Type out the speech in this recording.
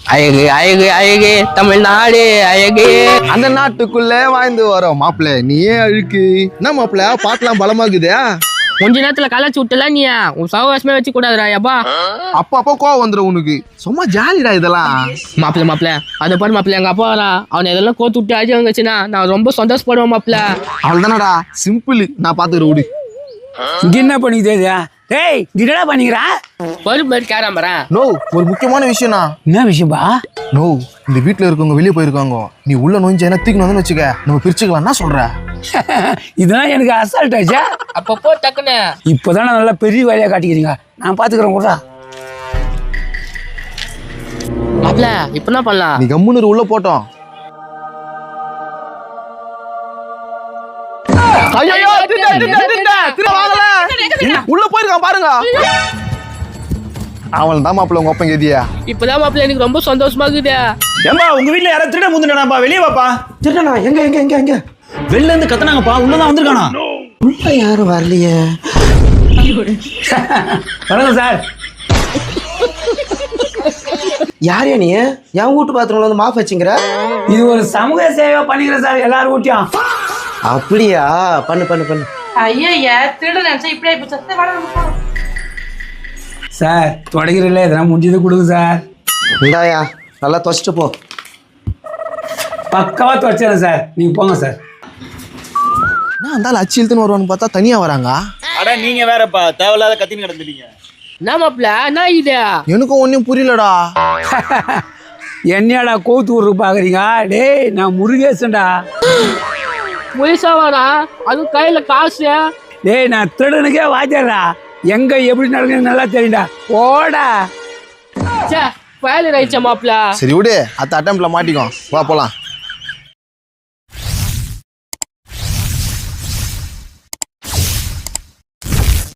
அழகு அழகு அழகு தமிழ்நாடு அழகு. அந்த நாட்டுக்குள்ள வாழ்ந்து வரோம் மாப்பிள்ள. நீயே அழுக்கு என்ன மாப்பிள்ள பாக்கலாம் பலமாக்குதே. கொஞ்ச நேரத்துல கலாச்சி விட்டல நீ உன் சவகாசமே வச்சு கூடாதுடா அப்பா. அப்ப கோவம் வந்துடும் உனக்கு. சும்மா ஜாலிடா இதெல்லாம். மாப்பிள்ள அதை பாரு மாப்பிள்ள, எங்க அப்பா வரா, அவனை எதெல்லாம் கோத்து விட்டு அஜி வாங்கச்சுன்னா நான் ரொம்ப சந்தோஷப்படுவேன் மாப்பிள்ள. அவள் தானடா சிம்பிள், நான் பாத்துக்கிறேன் விடு. இங்க என்ன பண்ணிக்கிட்டே? டேய் என்னடா பண்ணிக்கிறா? பருப்பு மாதிரி கேராமறேன். நோ, ஒரு முக்கியமான விஷயம்னா. என்ன விஷயம்பா? நோ, இந்த வீட்டுல இருக்கவங்க வெளியே போயிருக்காங்க. நீ உள்ள நோஞ்ச என்ன தூக்கணும் வச்சுக்க, நம்ம பிரிச்சுக்கலாம். என்ன சொல்ற? இதெல்லாம் எனக்கு அசால்ட் ஆச்சா. அப்பப்போ டக்குன்னு இப்போதான் நல்லா பெரிய வேலையா காட்டிக்கிறீங்க. நான் பாத்துக்கிறேன் கூட. மாப்பிள்ள இப்ப என்ன பண்ணலாம்? நீ கம்முன்னு உள்ள போட்டோம். உள்ள போயிருக்கான் பாருங்க. அவன் தான் மாப்பிள்ள உங்க அப்பன் கேதியா. இப்பதான் மாப்பிள்ள எனக்கு ரொம்ப சந்தோஷமா இருக்குது. ஏம்பா உங்க வீட்ல யாராவது திருட முந்துனாப்பா, வெளியே வாப்பா. திருடனா? எங்க எங்க எங்க எங்க? வெளில இருந்து கத்துனாங்கப்பா, உள்ளதான் வந்திருக்கானா? உள்ள யாரும் வரலையே. வணக்கம் சார். யாரையா நீ? என் வீட்டு பாத்ரூம்ல வந்து மாஃப் வச்சுங்கிற? இது ஒரு சமூக சேவை பண்ணிக்கிறேன் சார் எல்லாரும் ஊட்டியும். அப்படியா? பண்ணு பண்ணு பண்ணு. ஐயா திருட நினைச்சா இப்படி ஆயிப்போச்சு. சார் தொடங்கிறீங்களே, இதெல்லாம் முடிஞ்சது கொடுங்க சார். இந்தாயா நல்லா துவச்சிட்டு போ. பக்காவா துவச்சிடறேன் சார், நீங்க போங்க சார். நான் அந்த அச்சு இழுத்துன்னு வருவான்னு பார்த்தா தனியா வராங்க. அட நீங்க வேறப்பா, தேவையில்லாத கத்தின்னு கிடந்துட்டீங்க. என்ன மாப்பிள்ள என்ன இது? எனக்கும் ஒன்னும் புரியலடா. என்னையாடா கோத்து விட்ரு பாக்குறீங்க? டேய் நான் முருகேசன்டா. முயசா வரா, அதுவும் கையில காசு. டேய் நான் திருடனுக்கே வாத்தியாரா. எங்க எப்படி நடக்குன்னு நல்லா தெரியும்டா. போடா. ஃபெயிலியர் ஆயிடுச்சா மாப்பிள்ள? சரி விடு, அத்த அட்டம்ப்ட்ல மாட்டிக்கோ. வா போலாம்.